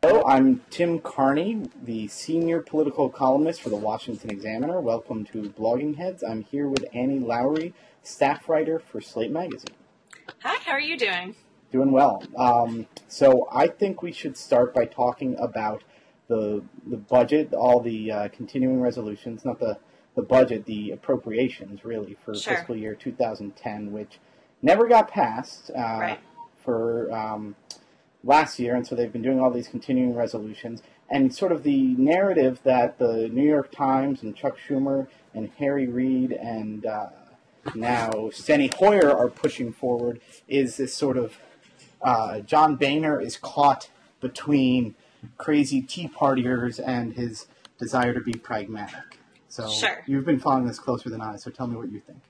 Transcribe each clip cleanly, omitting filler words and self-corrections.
Hello, I'm Tim Carney, the senior political columnist for the Washington Examiner. Welcome to Blogging Heads. I'm here with Annie Lowrey, staff writer for Slate magazine. Hi, how are you doing? Doing well. So I think we should start by talking about the budget, all the continuing resolutions, not the budget, the appropriations, really, for fiscal year 2010, which never got passed for last year, and so they've been doing all these continuing resolutions, and sort of the narrative that the New York Times and Chuck Schumer and Harry Reid and now Steny Hoyer are pushing forward is this sort of John Boehner is caught between crazy Tea Partiers and his desire to be pragmatic. So you've been following this closer than I, so tell me what you think.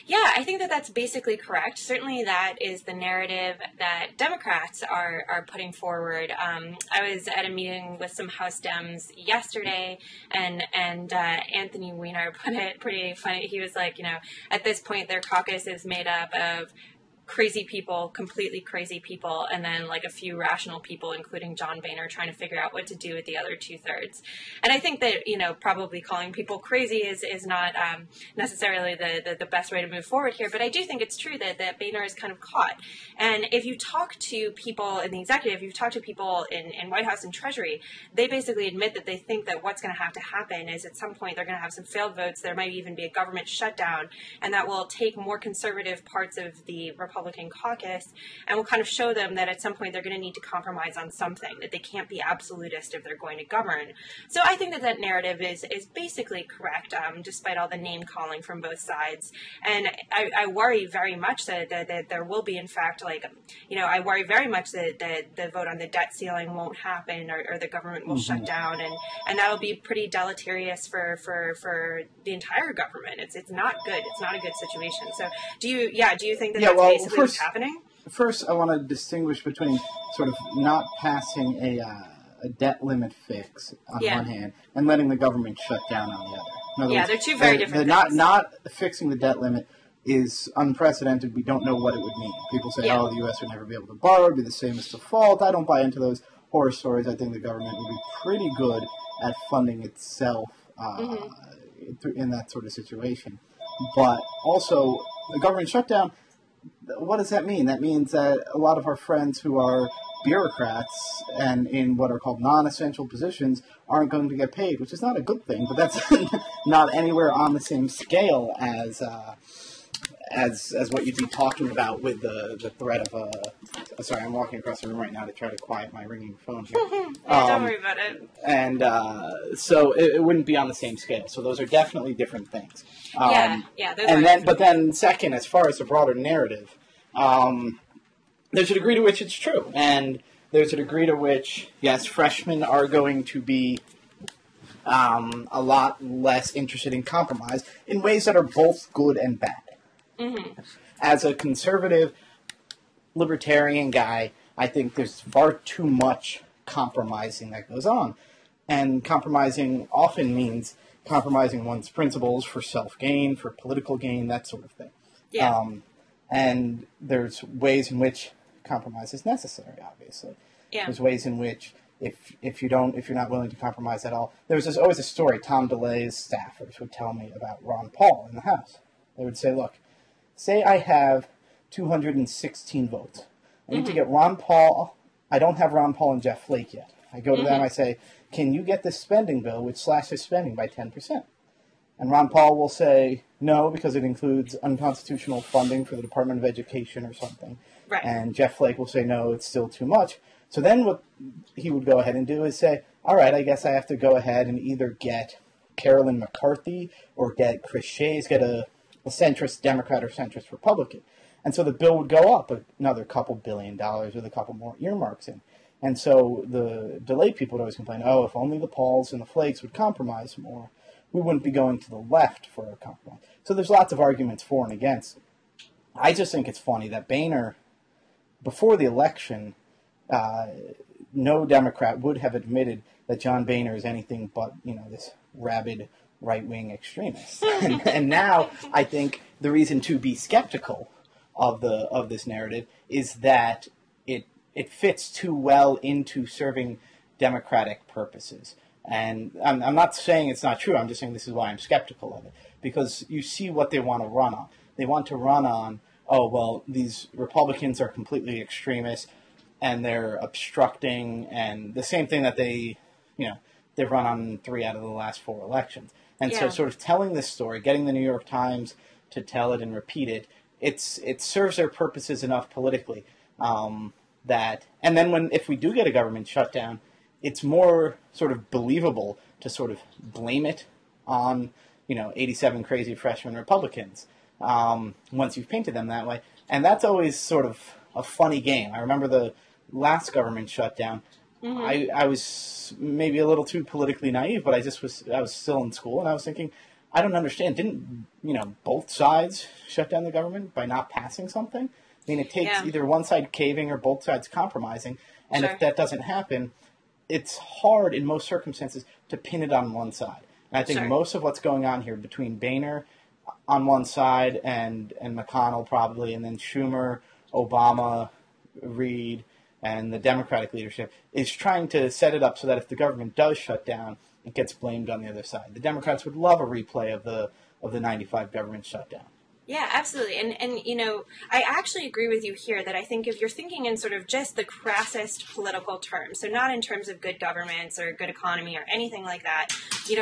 Yeah, I think that that's basically correct. Certainly that is the narrative that Democrats are putting forward. I was at a meeting with some House Dems yesterday, and Anthony Weiner put it pretty funny. He was like, at this point their caucus is made up of crazy people, completely crazy people, and then like a few rational people, including John Boehner, trying to figure out what to do with the other 2/3. And I think that, probably calling people crazy is not necessarily the best way to move forward here, but I do think it's true that Boehner is kind of caught. And if you talk to people in the executive, if you talk to people in White House and Treasury, they basically admit that they think that what's going to have to happen is at some point they're going to have some failed votes, there might even be a government shutdown, and that will take more conservative parts of the Republican caucus and will kind of show them that at some point they're going to need to compromise on something, that they can't be absolutist if they're going to govern. So I think that narrative is basically correct, despite all the name calling from both sides. And I worry very much that there will be, in fact, I worry very much that the vote on the debt ceiling won't happen, or the government will shut down, and that'll be pretty deleterious for the entire government. It's not good. It's not a good situation. So do you think that that's basically what's happening? First, I want to distinguish between sort of not passing a debt limit fix on one hand and letting the government shut down on the other. In other words, they're two very different things. Not fixing the debt limit is unprecedented. We don't know what it would mean. People say, the U.S. would never be able to borrow, it'd be the same as default. I don't buy into those horror stories. I think the government would be pretty good at funding itself in that sort of situation. But also, the government shutdown, what does that mean? That means that a lot of our friends who are bureaucrats and in what are called non-essential positions aren't going to get paid, which is not a good thing, but that's not anywhere on the same scale as what you'd be talking about with the threat of sorry, I'm walking across the room right now to try to quiet my ringing phone here. Don't worry about it. And so it wouldn't be on the same scale. So those are definitely different things. But then second, as far as the broader narrative, there's a degree to which it's true, and there's a degree to which, yes, freshmen are going to be a lot less interested in compromise in ways that are both good and bad. As a conservative, libertarian guy, I think there's far too much compromising that goes on. And compromising often means compromising one's principles for self-gain, for political gain, that sort of thing. And there's ways in which compromise is necessary, obviously. There's ways in which if you're not willing to compromise at all. Always a story Tom DeLay's staffers would tell me about Ron Paul in the House. They would say, look, say I have 216 votes. I need to get Ron Paul. I don't have Ron Paul and Jeff Flake yet. I go to them, I say, can you get this spending bill which slashes spending by 10%? And Ron Paul will say, no, because it includes unconstitutional funding for the Department of Education or something. And Jeff Flake will say, no, it's still too much. So then what he would go ahead and do is say, all right, I guess I have to go ahead and either get Carolyn McCarthy or get Chris Shays, get a centrist Democrat or centrist Republican. And so the bill would go up another couple $1 billion with a couple more earmarks in. And so the DeLay people would always complain, if only the Pauls and the Flakes would compromise more, we wouldn't be going to the left for a compromise. So there's lots of arguments for and against. I just think it's funny that Boehner, before the election, no Democrat would have admitted that John Boehner is anything but, this rabid right-wing extremist. And now I think the reason to be skeptical of this narrative is that it fits too well into serving democratic purposes. And I'm not saying it's not true. I'm just saying this is why I'm skeptical of it. Because you see what they want to run on. They want to run on, oh, well, these Republicans are completely extremists and they're obstructing, and the same thing that they've run on 3 out of the last 4 elections. And so sort of telling this story, getting the New York Times to tell it and repeat it, it serves their purposes enough politically that, and then if we do get a government shutdown, it's more sort of believable to sort of blame it on, 87 crazy freshman Republicans once you've painted them that way. And that's always sort of a funny game. I remember the last government shutdown. Mm-hmm. I was maybe a little too politically naive, but I was still in school, and I was thinking, I don't understand. Didn't, both sides shut down the government by not passing something? I mean, it takes either one side caving or both sides compromising. And if that doesn't happen, it's hard in most circumstances to pin it on one side. And I think most of what's going on here between Boehner on one side and McConnell probably, and then Schumer, Obama, Reid, and the Democratic leadership is trying to set it up so that if the government does shut down, it gets blamed on the other side. The Democrats would love a replay of the 95 government shutdown. Yeah, absolutely. And I actually agree with you here that I think if you're thinking in sort of just the crassest political terms, so not in terms of good governments or good economy or anything like that,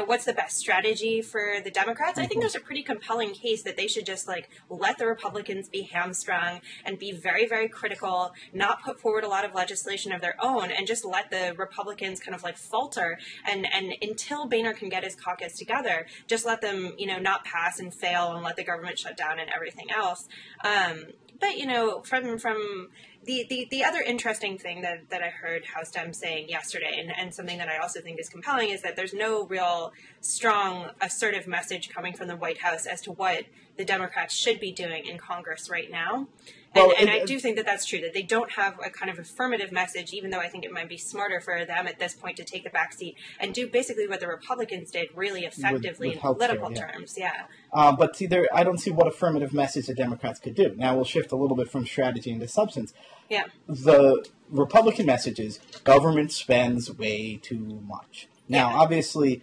what's the best strategy for the Democrats? Mm-hmm. I think there's a pretty compelling case that they should just let the Republicans be hamstrung and be very, very critical, not put forward a lot of legislation of their own, and just let the Republicans kind of falter. And until Boehner can get his caucus together, just let them, not pass and fail and let the government shut down and everything else. But, from the other interesting thing that I heard House Dems saying yesterday, and something that I also think is compelling, is that there's no real strong assertive message coming from the White House as to what the Democrats should be doing in Congress right now. And I do think that that's true, that they don't have a kind of affirmative message, even though I think it might be smarter for them at this point to take the back seat and do basically what the Republicans did really effectively in political terms. But see, I don't see what affirmative message the Democrats could do. Now we'll shift a little bit from strategy into substance. Yeah. The Republican message is government spends way too much. Now, obviously,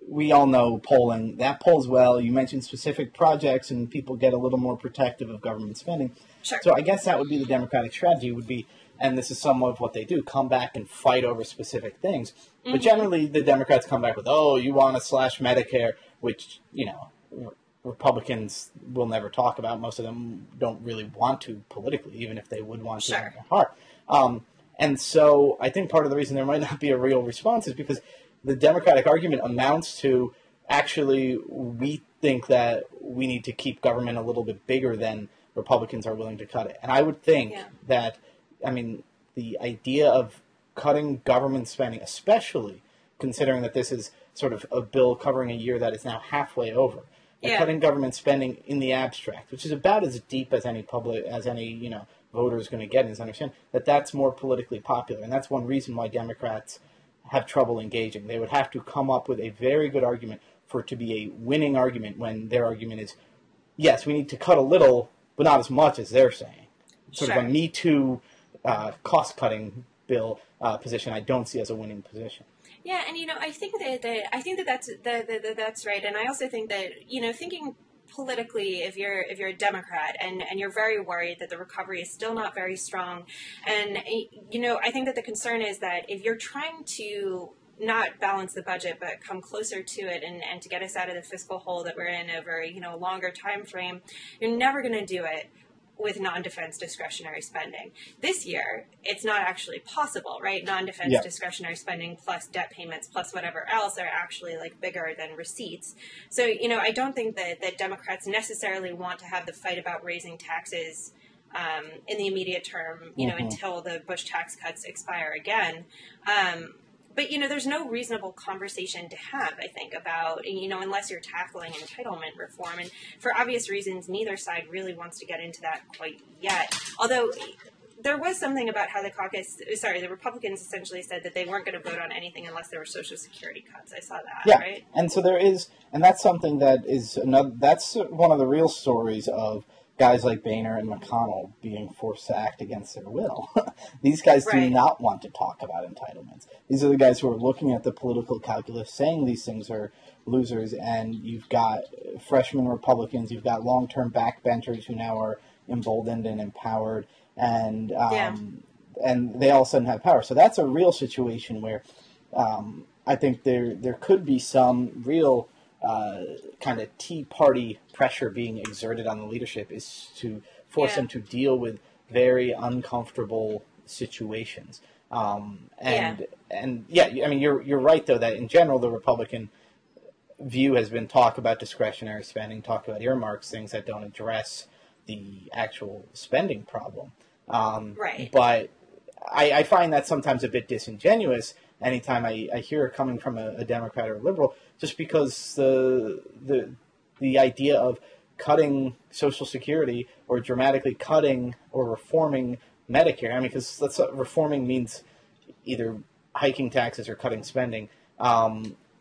we all know polling. That polls well. You mentioned specific projects, and people get a little more protective of government spending. Sure. So I guess that would be the Democratic strategy would be, and this is somewhat of what they do, come back and fight over specific things. Mm-hmm. But generally, the Democrats come back with, oh, you want to slash Medicare, which, Republicans will never talk about. Most of them don't really want to politically, even if they would want to in their heart. And so I think part of the reason there might not be a real response is because the Democratic argument amounts to, actually, we think that we need to keep government a little bit bigger than Republicans are willing to cut it. And I would think that, the idea of cutting government spending, especially considering that this is sort of a bill covering a year that is now halfway over, cutting government spending in the abstract, which is about as deep as any voter is going to get, is understand that that's more politically popular. And that's one reason why Democrats have trouble engaging. They would have to come up with a very good argument for it to be a winning argument when their argument is, yes, we need to cut a little, but not as much as they're saying. Sort of a Me Too cost-cutting bill position I don't see as a winning position. Yeah, and I think that's right, and I also think that thinking politically, if you're a Democrat and you're very worried that the recovery is still not very strong, and I think that the concern is that if you're trying to not balance the budget but come closer to it and to get us out of the fiscal hole that we're in over a longer time frame, you're never going to do it with non-defense discretionary spending. This year, it's not actually possible, right? Non-defense discretionary spending plus debt payments plus whatever else are actually bigger than receipts. So, I don't think that Democrats necessarily want to have the fight about raising taxes in the immediate term, until the Bush tax cuts expire again. But, there's no reasonable conversation to have, I think, about, unless you're tackling entitlement reform. And for obvious reasons, neither side really wants to get into that quite yet. Although there was something about how the Republicans essentially said that they weren't going to vote on anything unless there were Social Security cuts. I saw that, right? And so there is, and that's something that is that's one of the real stories of guys like Boehner and McConnell being forced to act against their will. These guys do not want to talk about entitlements. These are the guys who are looking at the political calculus, saying these things are losers, and you've got freshman Republicans, you've got long-term backbenchers who now are emboldened and empowered, and they all of a sudden have power. So that's a real situation where I think there could be some real kind of Tea Party pressure being exerted on the leadership, is to force them to deal with very uncomfortable situations. I mean, you're right though that in general the Republican view has been talk about discretionary spending, talk about earmarks, things that don't address the actual spending problem. But I find that sometimes a bit disingenuous anytime I hear it coming from a Democrat or a liberal, just because the idea of cutting Social Security or dramatically cutting or reforming Medicare, I mean, because reforming means either hiking taxes or cutting spending.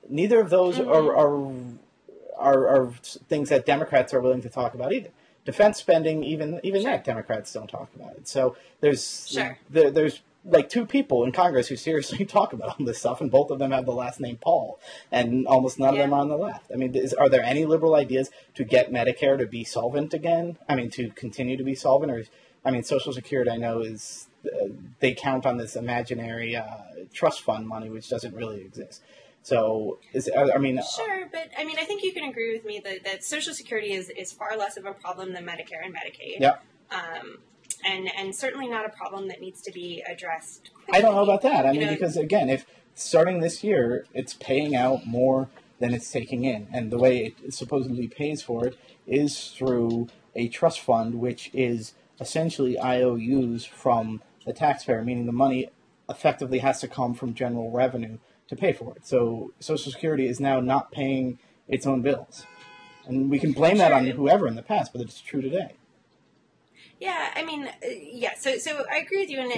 Neither of those are things that Democrats are willing to talk about either. Defense spending, even that Democrats don't talk about it. So there's like two people in Congress who seriously talk about all this stuff, and both of them have the last name Paul, and almost none of them are on the left. I mean, are there any liberal ideas to get Medicare to be solvent again? I mean, to continue to be solvent? Or, I mean, Social Security, I know, is they count on this imaginary trust fund money, which doesn't really exist. So, sure, but I mean, I think you can agree with me that Social Security is far less of a problem than Medicare and Medicaid. Yeah. And certainly not a problem that needs to be addressed quickly. I don't know about that. I mean, because again, if starting this year, it's paying out more than it's taking in, and the way it supposedly pays for it is through a trust fund, which is essentially IOUs from the taxpayer, meaning the money effectively has to come from general revenue to pay for it. So Social Security is now not paying its own bills. And we can blame that on whoever in the past, but it's true today. Yeah, I mean, So I agree with you, and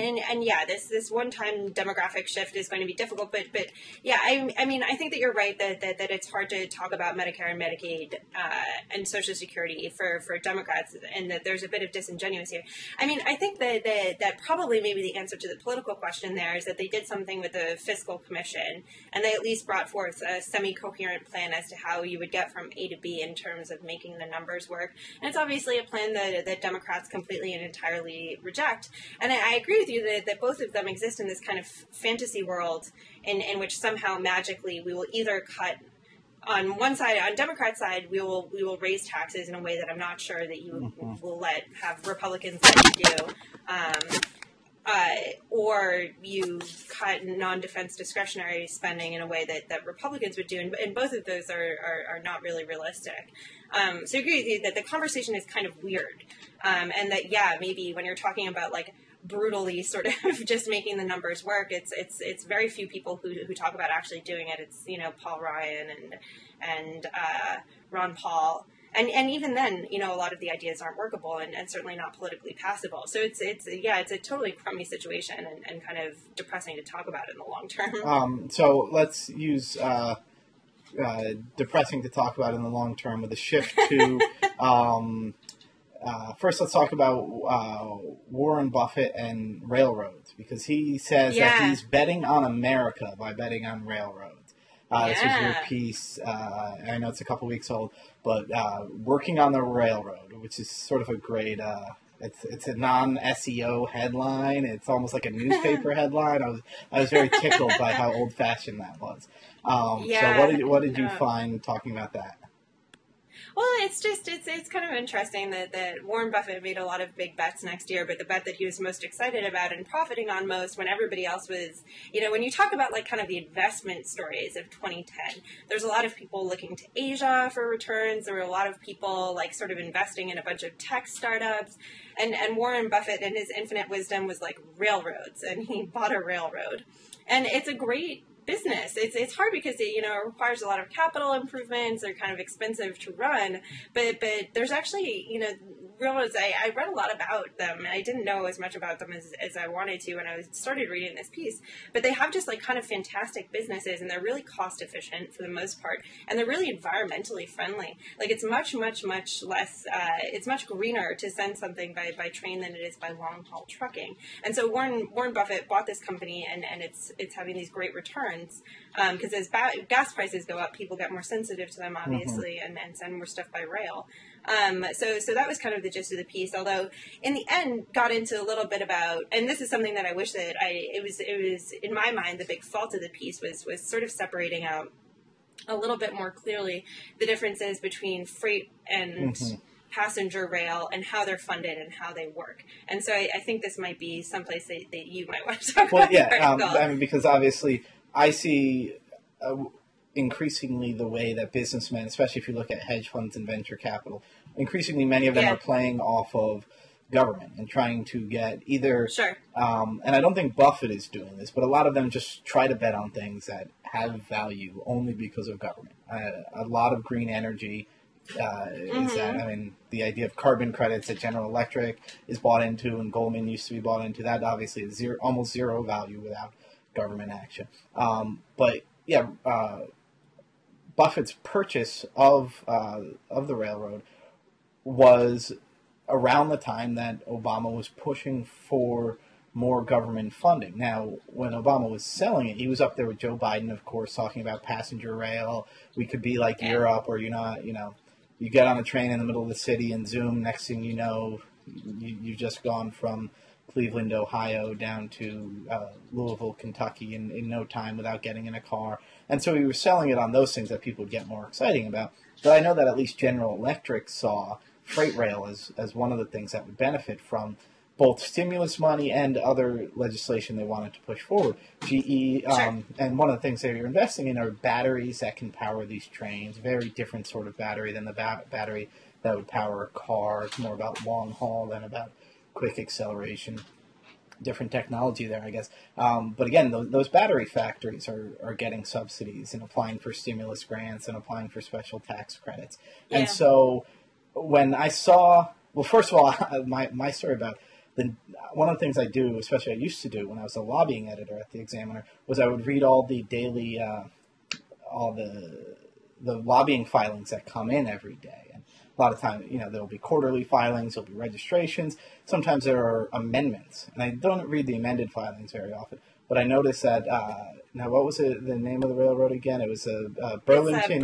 this one-time demographic shift is going to be difficult. But yeah, I mean, I think that you're right that it's hard to talk about Medicare and Medicaid and Social Security for Democrats, and that there's a bit of disingenuous here. I mean, I think that probably maybe the answer to the political question there is that they did something with the Fiscal Commission, and they at least brought forth a semi-coherent plan as to how you would get from A to B in terms of making the numbers work. And it's obviously a plan that Democrats completely and entirely reject. And I agree with you that both of them exist in this kind of fantasy world in which somehow magically we will either cut on one side, on Democrat side, we will raise taxes in a way that I'm not sure that you will have Republicans let you do. Or you cut non-defense discretionary spending in a way that Republicans would do, and both of those are not really realistic. So I agree with you that the conversation is kind of weird, and that maybe when you're talking about like brutally sort of just making the numbers work, it's very few people who talk about actually doing it. It's Paul Ryan and Ron Paul. And even then, a lot of the ideas aren't workable and certainly not politically passable. So it's a totally crummy situation and kind of depressing to talk about in the long term. So let's use depressing to talk about in the long term with a shift to first let's talk about Warren Buffett and railroads, because he says that he's betting on America by betting on railroads. This was your piece. I know it's a couple weeks old, but working on the railroad, which is sort of a great. It's a non-SEO headline. It's almost like a newspaper headline. I was very tickled by how old-fashioned that was. So what did you find talking about that? Well, it's kind of interesting that Warren Buffett made a lot of big bets next year, but the bet that he was most excited about and profiting on most when everybody else was, when you talk about like kind of the investment stories of 2010, there's a lot of people looking to Asia for returns. There were a lot of people like sort of investing in a bunch of tech startups, and Warren Buffett in his infinite wisdom was like railroads, and he bought a railroad, and it's a great business. It's hard because it requires a lot of capital improvements. They're kind of expensive to run, but there's actually railroads, I read a lot about them, and I didn't know as much about them as I wanted to when I started reading this piece. But they have just like kind of fantastic businesses, and they're really cost efficient for the most part, and they're really environmentally friendly. Like it's much less, it's much greener to send something by train than it is by long haul trucking. And so Warren Buffett bought this company, and it's having these great returns because as gas prices go up, people get more sensitive to them, obviously, and send more stuff by rail. So that was kind of the gist of the piece, although in the end got into a little bit about, and this is something that I wish that it was in my mind, the big fault of the piece was sort of separating out a little bit more clearly the differences between freight and passenger rail and how they're funded and how they work. And so I think this might be someplace that you might want to talk about. I mean, because obviously I see increasingly the way that businessmen, especially if you look at hedge funds and venture capital, increasingly many of them are playing off of government and trying to get either, and I don't think Buffett is doing this, but a lot of them just try to bet on things that have value only because of government. A lot of green energy is that, I mean, the idea of carbon credits that General Electric is bought into and Goldman used to be bought into, that obviously is almost zero value without government action. Buffett's purchase of the railroad was around the time that Obama was pushing for more government funding. Now, when Obama was selling it, he was up there with Joe Biden, of course, talking about passenger rail. We could be like Europe, where you get on a train in the middle of the city and zoom. Next thing you know, you've just gone from Cleveland, Ohio, down to Louisville, Kentucky in no time without getting in a car. And so he was selling it on those things that people would get more exciting about. But I know that at least General Electric saw freight rail as one of the things that would benefit from both stimulus money and other legislation they wanted to push forward. GE, and one of the things they were investing in are batteries that can power these trains, very different sort of battery than the battery that would power a car. It's more about long haul than about quick acceleration. Different technology there, I guess. But again, those battery factories are getting subsidies and applying for stimulus grants and applying for special tax credits. Yeah. And so when I saw, well, first of all, my story about one of the things I do, especially I used to do when I was a lobbying editor at the Examiner, was I would read all the daily, all the lobbying filings that come in every day. And a lot of times, there'll be quarterly filings, there'll be registrations. Sometimes there are amendments. And I don't read the amended filings very often. But I noticed that, now what was the name of the railroad again? It was Burlington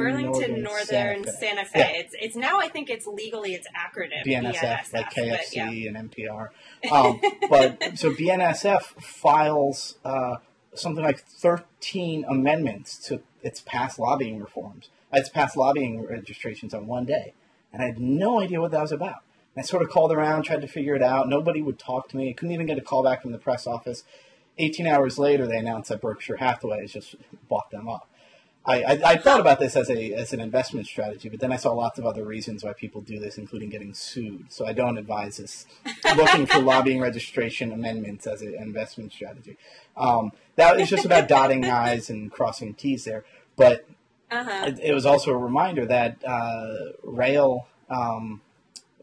Northern Santa Fe. Yeah. It's now, I think it's legally, it's acronym. BNSF, like KFC and NPR. So BNSF files something like 13 amendments to its past lobbying reforms. Its past lobbying registrations on one day. And I had no idea what that was about. And I sort of called around, tried to figure it out. Nobody would talk to me. I couldn't even get a call back from the press office. 18 hours later, they announced that Berkshire Hathaway has just bought them up. I thought about this as an investment strategy, but then I saw lots of other reasons why people do this, including getting sued. So I don't advise this, looking for lobbying registration amendments as an investment strategy. That is just about dotting I's and crossing T's there. But it was also a reminder that rail...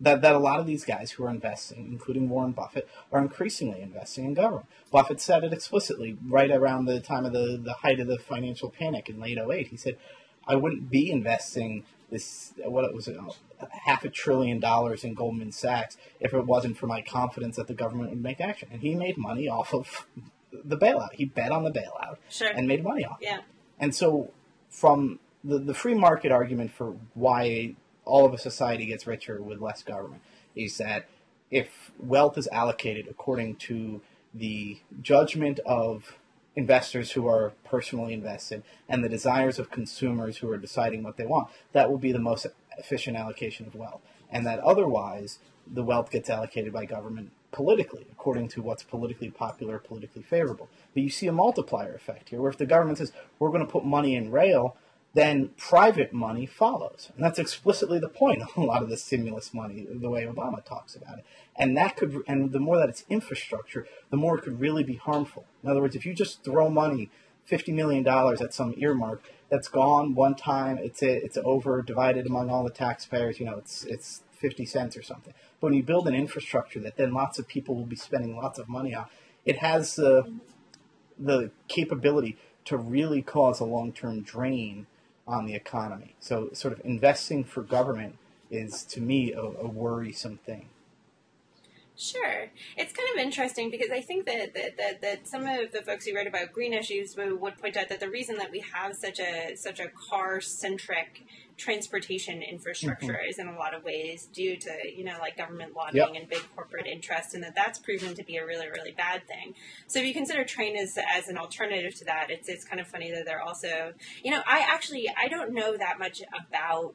That a lot of these guys who are investing, including Warren Buffett, are increasingly investing in government. Buffett said it explicitly right around the time of the height of the financial panic in late 2008. He said, I wouldn't be investing $500 billion in Goldman Sachs if it wasn't for my confidence that the government would make action. And he made money off of the bailout. He bet on the bailout and made money off it. And so from the free market argument for why all of a society gets richer with less government is that if wealth is allocated according to the judgment of investors who are personally invested and the desires of consumers who are deciding what they want, that will be the most efficient allocation of wealth. And that otherwise, the wealth gets allocated by government politically, according to what's politically popular, politically favorable. But you see a multiplier effect here, where if the government says, we're going to put money in rail, then private money follows. And that's explicitly the point of a lot of the stimulus money, the way Obama talks about it. And the more that it's infrastructure, the more it could really be harmful. In other words, if you just throw money, $50 million at some earmark, that's gone one time, it's over, divided among all the taxpayers, it's 50 cents or something. But when you build an infrastructure that then lots of people will be spending lots of money on, it has the capability to really cause a long-term drain on the economy. So sort of investing for government is, to me, a worrisome thing. Sure. It's kind of interesting because I think that some of the folks who write about green issues would point out that the reason that we have such a car-centric transportation infrastructure is in a lot of ways due to, like government lobbying and big corporate interest, and that's proven to be a really, really bad thing. So if you consider train as an alternative to that, it's kind of funny that they're also, I don't know that much about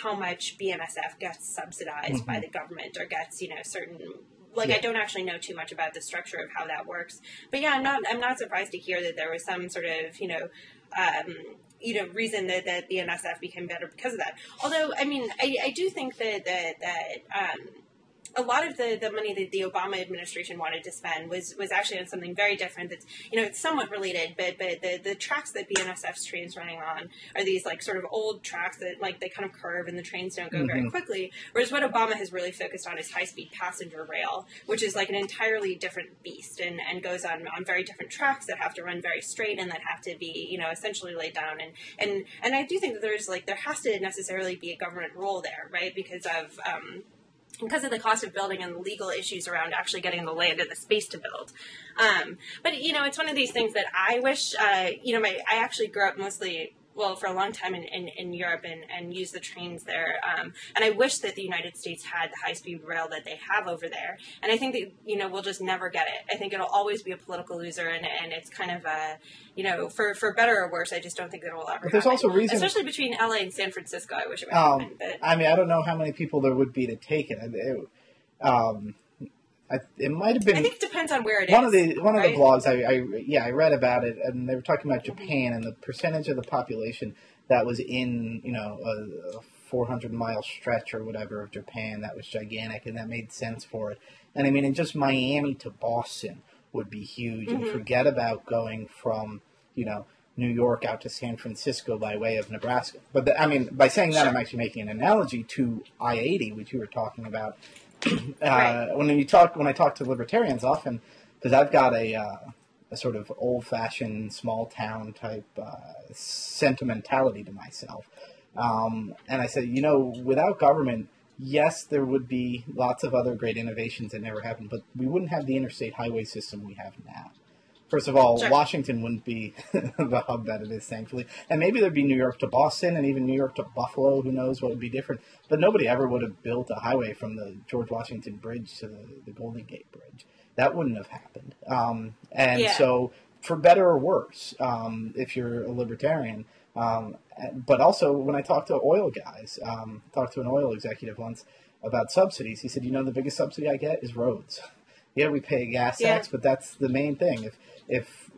how much BNSF gets subsidized by the government or gets, certain... I don't actually know too much about the structure of how that works. But yeah, I'm not surprised to hear that there was some sort of, reason that the NSF became better because of that. Although, I do think that a lot of the money that the Obama administration wanted to spend was actually on something very different. That's, it's somewhat related, but the tracks that BNSF's trains running on are these sort of old tracks that they kind of curve and the trains don't go very quickly. Whereas what Obama has really focused on is high-speed passenger rail, which is an entirely different beast and goes on very different tracks that have to run very straight and that have to be, essentially laid down. And I do think that there has to necessarily be a government role there, right? Because of the cost of building and the legal issues around actually getting the land and the space to build. But, it's one of these things that I wish, I actually grew up mostly, for a long time in Europe and used the trains there. And I wish that the United States had the high-speed rail that they have over there. And I think that, we'll just never get it. I think it'll always be a political loser, and it's kind of for better or worse, I just don't think that it will ever happen. There's also reason... Especially between LA and San Francisco, I wish it would happen. But... I don't know how many people there would be to take it. It might have been... I think it depends on where it is. One of the blogs, I read about it, and they were talking about Japan and the percentage of the population that was in, a 400-mile stretch or whatever of Japan that was gigantic, and that made sense for it. And in just Miami to Boston would be huge, and forget about going from, New York out to San Francisco by way of Nebraska. But by saying that, I'm actually making an analogy to I-80, which you were talking about. Right. When I talk to libertarians often, because I've got a sort of old-fashioned small-town type sentimentality to myself, and I said, without government, yes, there would be lots of other great innovations that never happened, but we wouldn't have the interstate highway system we have now. First of all, Washington wouldn't be the hub that it is, thankfully. And maybe there'd be New York to Boston and even New York to Buffalo. Who knows what would be different. But nobody ever would have built a highway from the George Washington Bridge to the Golden Gate Bridge. That wouldn't have happened. So, for better or worse, if you're a libertarian, but also when I talk to oil guys, talked to an oil executive once about subsidies, he said, the biggest subsidy I get is roads. Yeah, we pay a gas tax, but that's the main thing. If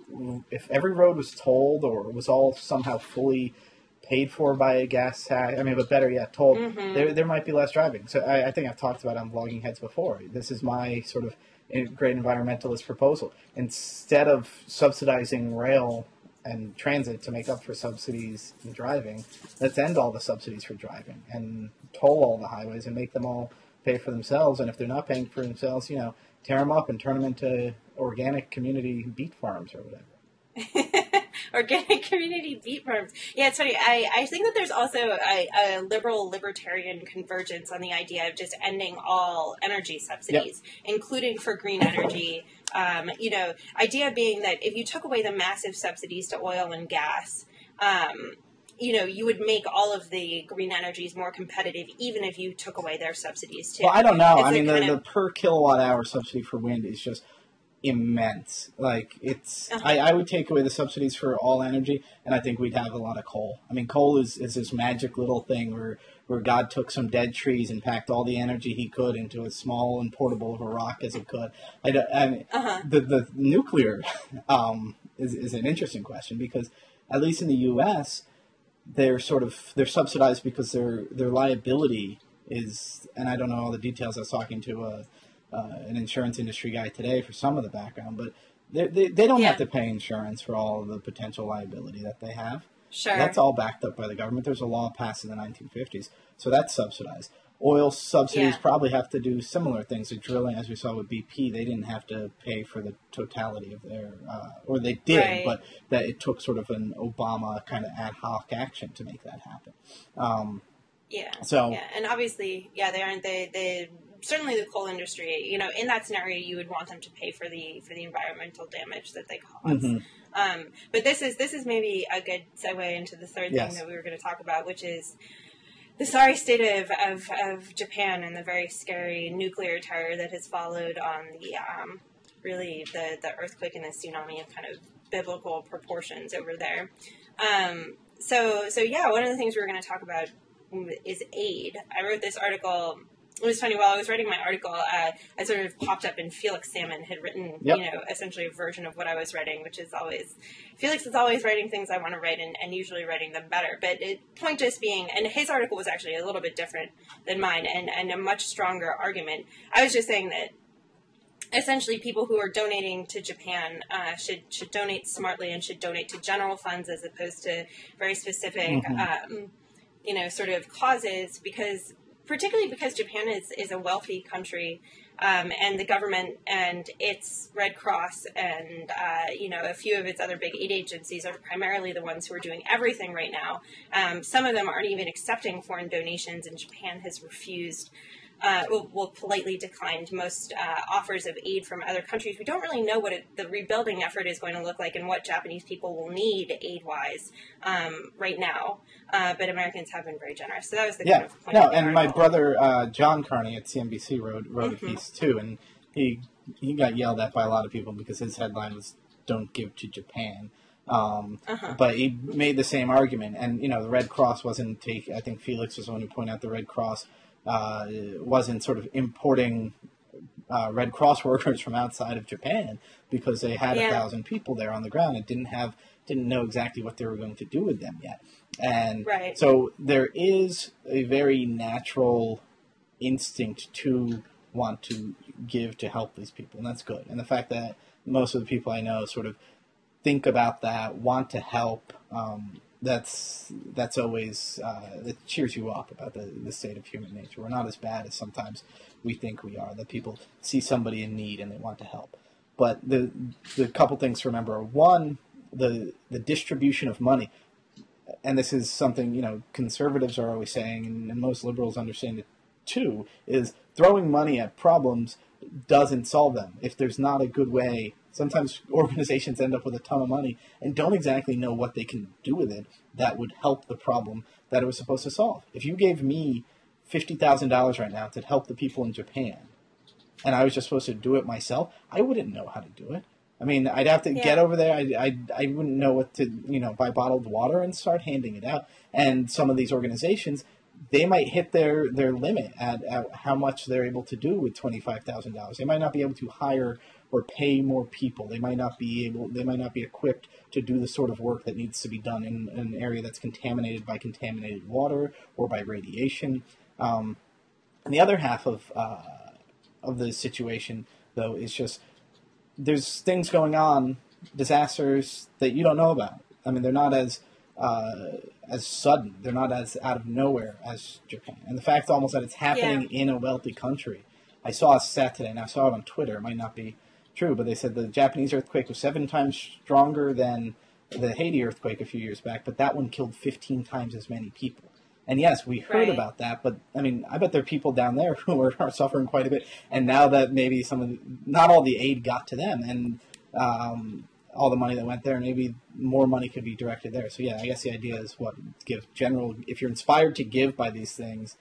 every road was tolled or was all somehow fully paid for by a gas tax, but better yet, tolled, there might be less driving. So I think I've talked about it on Blogging Heads before. This is my sort of great environmentalist proposal. Instead of subsidizing rail and transit to make up for subsidies in driving, let's end all the subsidies for driving and toll all the highways and make them all pay for themselves. And if they're not paying for themselves, tear them up and turn them into organic community beet farms or whatever. Organic community beet farms. Yeah, it's funny. I think that there's also a libertarian convergence on the idea of just ending all energy subsidies, including for green energy. Idea being that if you took away the massive subsidies to oil and gas, you would make all of the green energies more competitive, even if you took away their subsidies too. Well, I don't know. The per kilowatt hour subsidy for wind is just immense. I would take away the subsidies for all energy, and I think we'd have a lot of coal. Coal is this magic little thing where God took some dead trees and packed all the energy he could into as small and portable of a rock as it could. The nuclear is an interesting question because, at least in the U.S., they're subsidized because their liability is, and I don't know all the details. I was talking to an insurance industry guy today for some of the background, but they don't have to pay insurance for all of the potential liability that they have. Sure. That's all backed up by the government. There's a law passed in the 1950s, so that's subsidized. oil subsidies probably have to do similar things. The drilling, as we saw with BP, they didn't have to pay for the totality of their, or they did, but that it took sort of an Obama kind of ad hoc action to make that happen. And obviously, they aren't. They certainly the coal industry. You know, in that scenario, you would want them to pay for the environmental damage that they cause. But this is maybe a good segue into the third thing that we were going to talk about, which is the sorry state of Japan and the very scary nuclear terror that has followed on the earthquake and the tsunami of kind of biblical proportions over there. One of the things we were going to talk about is aid. I wrote this article. It was funny, while I was writing my article, I sort of popped up and Felix Salmon had written, essentially a version of what I was writing, which is always, Felix is always writing things I want to write and usually writing them better. But point just being, and his article was actually a little bit different than mine and a much stronger argument. I was just saying that essentially people who are donating to Japan should donate smartly and should donate to general funds as opposed to very specific, sort of causes, particularly because Japan is a wealthy country, and the government and its Red Cross and, a few of its other big aid agencies are primarily the ones who are doing everything right now. Some of them aren't even accepting foreign donations, and Japan has refused, politely declined most offers of aid from other countries. We don't really know what the rebuilding effort is going to look like and what Japanese people will need aid-wise right now. But Americans have been very generous. So that was the kind of point of the and article. My brother John Carney at CNBC wrote a piece too, and he got yelled at by a lot of people because his headline was "Don't Give to Japan." But he made the same argument, and the Red Cross wasn't I think Felix was the one who pointed out the Red Cross wasn't sort of importing Red Cross workers from outside of Japan because they had 1,000 people there on the ground and didn't know exactly what they were going to do with them yet. And so there is a very natural instinct to want to give to help these people, and that's good. And the fact that most of the people I know sort of think about that, want to help, that's always, it cheers you up about the state of human nature. We're not as bad as sometimes we think we are, that people see somebody in need and they want to help. But the couple things to remember are, one, the distribution of money. And this is something, conservatives are always saying, and most liberals understand it too, is throwing money at problems doesn't solve them. If there's not a good way, sometimes organizations end up with a ton of money and don't exactly know what they can do with it that would help the problem that it was supposed to solve. If you gave me $50,000 right now to help the people in Japan, and I was just supposed to do it myself, I wouldn't know how to do it. I mean, I'd have to get over there. I wouldn't know what to, buy bottled water and start handing it out. And some of these organizations, they might hit their limit at how much they're able to do with $25,000. They might not be able to hire or pay more people. They might not be equipped to do the sort of work that needs to be done in an area that's contaminated by contaminated water or by radiation. And the other half of the situation, though, is just there's things going on, disasters that you don't know about. I mean, they're not as sudden. They're not as out of nowhere as Japan. And the fact almost that it's happening in a wealthy country. I saw a stat today, and I saw it on Twitter. It might not be true, but they said the Japanese earthquake was 7 times stronger than the Haiti earthquake a few years back, but that one killed 15 times as many people. And yes, we heard about that, but I mean, I bet there are people down there who are suffering quite a bit. And now that maybe not all the aid got to them, and all the money that went there, maybe more money could be directed there. So yeah, I guess the idea is give general. If you're inspired to give by these things,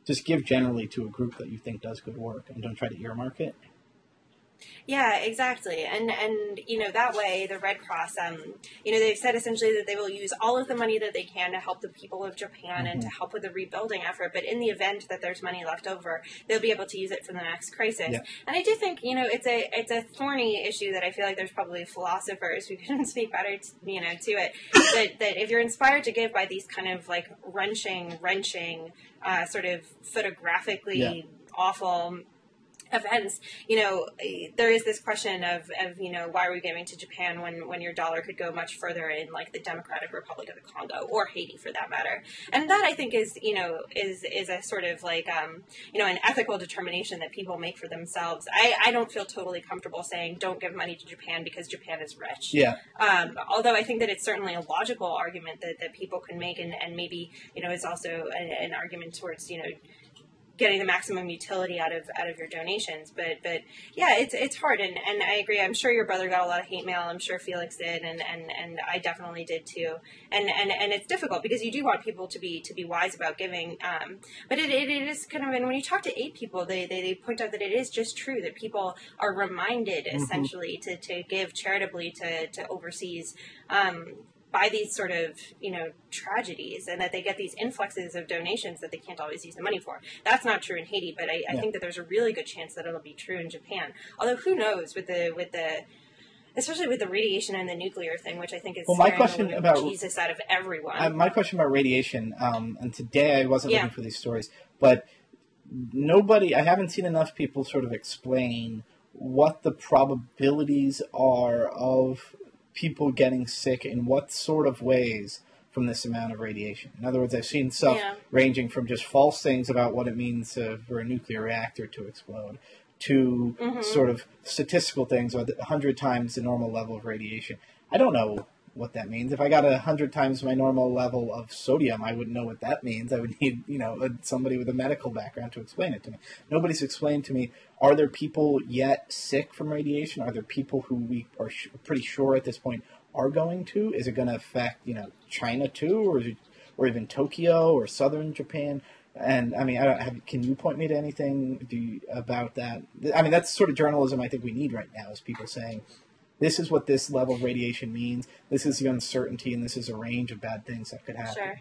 just give generally to a group that you think does good work, and don't try to earmark it. Yeah, exactly. And that way the Red Cross, they've said essentially that they will use all of the money that they can to help the people of Japan and to help with the rebuilding effort. But in the event that there's money left over, they'll be able to use it for the next crisis. Yeah. And I do think, it's a thorny issue that I feel like there's probably philosophers who can speak better, to it. That if you're inspired to give by these kind of like wrenching, sort of photographically awful events, you know, there is this question of why are we giving to Japan when your dollar could go much further in like the Democratic Republic of the Congo or Haiti for that matter. And that I think is a sort of like, an ethical determination that people make for themselves. I don't feel totally comfortable saying don't give money to Japan because Japan is rich. Yeah. Although I think that it's certainly a logical argument that people can make and maybe, it's also an argument towards, getting the maximum utility out of your donations, but yeah, it's hard, and I agree. I'm sure your brother got a lot of hate mail. I'm sure Felix did, and I definitely did too. And it's difficult because you do want people to be wise about giving, but it is kind of. And when you talk to aid people, they point out that it is just true that people are reminded essentially to give charitably to overseas. By these sort of, tragedies, and that they get these influxes of donations that they can't always use the money for. That's not true in Haiti, but I think that there's a really good chance that it'll be true in Japan. Although who knows with the especially with the radiation and the nuclear thing, which I think is my question about Jesus out of everyone. My question about radiation, and today I wasn't looking for these stories, but I haven't seen enough people sort of explain what the probabilities are of people getting sick in what sort of ways from this amount of radiation. In other words, I've seen stuff ranging from just false things about what it means for a nuclear reactor to explode to sort of statistical things, 100 times the normal level of radiation. I don't know what that means. If I got 100 times my normal level of sodium, I wouldn't know what that means. I would need, somebody with a medical background to explain it to me. Nobody's explained to me, are there people yet sick from radiation? Are there people who we are pretty sure at this point are going to? Is it going to affect, China too, or even Tokyo or southern Japan? And I mean, can you point me to anything about that? I mean, that's sort of journalism I think we need right now, is people saying, this is what this level of radiation means. This is the uncertainty, and this is a range of bad things that could happen. Sure.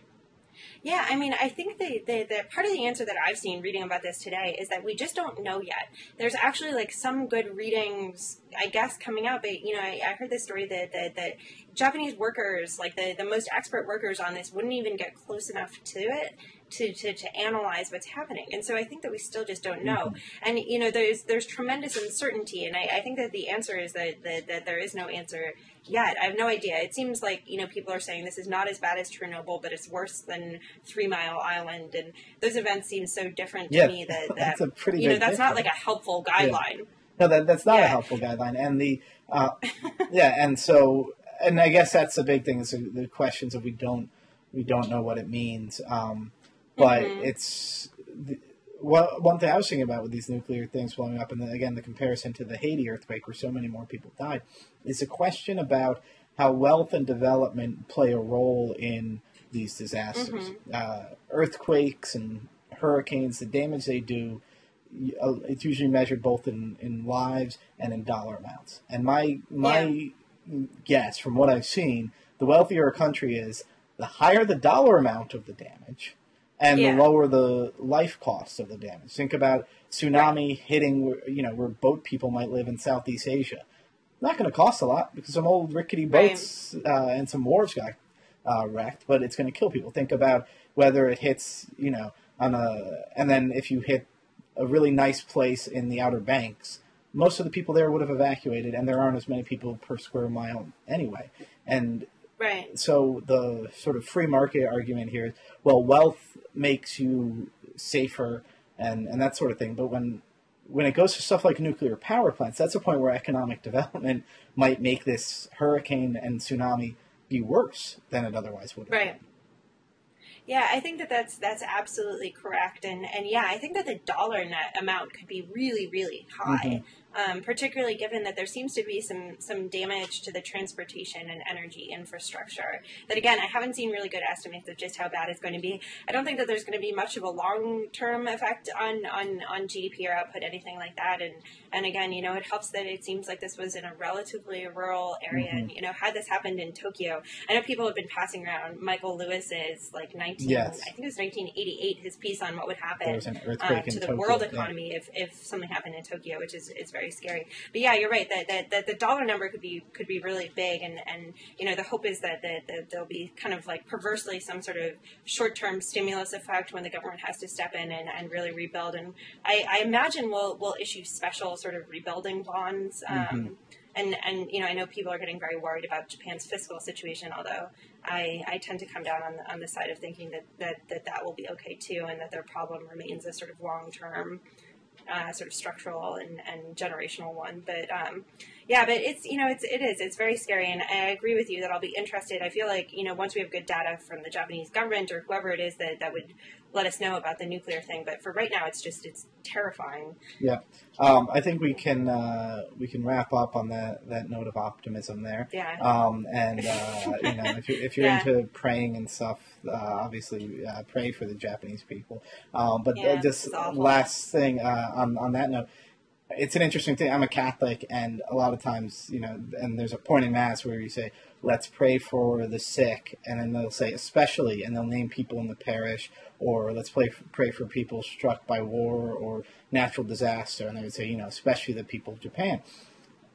Yeah, I mean, I think the part of the answer that I've seen reading about this today is that we just don't know yet. There's actually like some good readings, I guess, coming out. But I heard this story that Japanese workers, like the most expert workers on this, wouldn't even get close enough to it to analyze what's happening. And so I think that we still just don't know. And there's tremendous uncertainty, and I think that the answer is that there is no answer yet. I have no idea. It seems like people are saying this is not as bad as Chernobyl, but it's worse than 3 Mile Island, and those events seem so different to me that that's a pretty big that's not like a helpful guideline. No, that's not a helpful guideline. And and I guess that's the big thing, is the questions of we don't know what it means. But it's one thing I was thinking about with these nuclear things blowing up, and then again the comparison to the Haiti earthquake where so many more people died, is a question about how wealth and development play a role in these disasters. Earthquakes and hurricanes, the damage they do, it's usually measured both in lives and in dollar amounts. And my guess from what I've seen, the wealthier a country is, the higher the dollar amount of the damage, and the lower the life costs of the damage. Think about tsunami hitting, where boat people might live in Southeast Asia. Not going to cost a lot because some old rickety boats and some wharves got wrecked, but it's going to kill people. Think about whether it hits, and then if you hit a really nice place in the Outer Banks, most of the people there would have evacuated, and there aren't as many people per square mile anyway. And so the sort of free market argument here is, well, wealth makes you safer and that sort of thing. But when it goes to stuff like nuclear power plants, that's a point where economic development might make this hurricane and tsunami be worse than it otherwise would have been. Yeah, I think that's absolutely correct. And yeah, I think that the dollar net amount could be really, really high. Particularly given that there seems to be some damage to the transportation and energy infrastructure. That again, I haven't seen really good estimates of just how bad it's going to be. I don't think that there's going to be much of a long-term effect on GDP or output, anything like that. And again, it helps that it seems like this was in a relatively rural area. And had this happened in Tokyo, I know people have been passing around Michael Lewis's I think it was 1988, his piece on what would happen there was an earthquake to in the Tokyo, world economy if something happened in Tokyo, which is very very scary. But yeah, you're right that the dollar number could be really big, and the hope is that there'll be kind of like perversely some sort of short-term stimulus effect when the government has to step in and really rebuild. And I imagine we'll issue special sort of rebuilding bonds. And I know people are getting very worried about Japan's fiscal situation, although I tend to come down on the side of thinking that will be okay too, and that their problem remains a sort of long-term, sort of structural and generational one. But but it's very scary, and I agree with you that I'll be interested. I feel like once we have good data from the Japanese government or whoever it is that would let us know about the nuclear thing. But for right now, it's terrifying. Yeah, I think we can wrap up on that note of optimism there. Yeah. If you're into praying and stuff, obviously pray for the Japanese people. But just last thing on that note. It's an interesting thing. I'm a Catholic, and a lot of times, and there's a point in Mass where you say, let's pray for the sick, and then they'll say, especially, and they'll name people in the parish, or let's pray for people struck by war or natural disaster, and they would say, especially the people of Japan.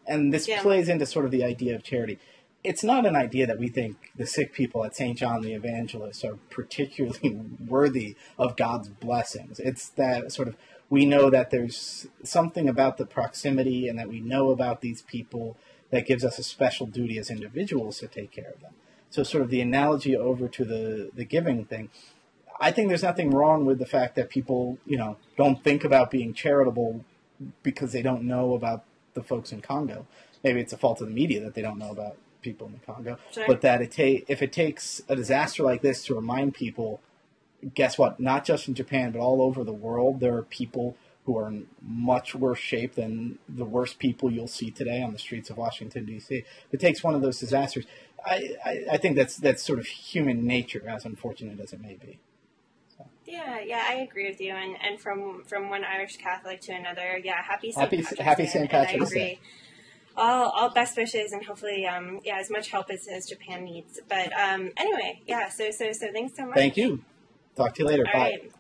And this plays into sort of the idea of charity. It's not an idea that we think the sick people at St. John the Evangelist are particularly worthy of God's blessings. It's that sort of, we know that there's something about the proximity and that we know about these people that gives us a special duty as individuals to take care of them. So sort of the analogy over to the giving thing, I think there's nothing wrong with the fact that people, don't think about being charitable because they don't know about the folks in Congo. Maybe it's a fault of the media that they don't know about people in the Congo. Sure. But that if it takes a disaster like this to remind people, guess what? Not just in Japan, but all over the world, there are people who are in much worse shape than the worst people you'll see today on the streets of Washington, D.C. It takes one of those disasters. I think that's sort of human nature, as unfortunate as it may be. So. Yeah, I agree with you. And from one Irish Catholic to another, happy St. Patrick's Day. All best wishes, and hopefully, as much help as Japan needs. But anyway, so thanks so much. Thank you. Talk to you later. All Bye. Right.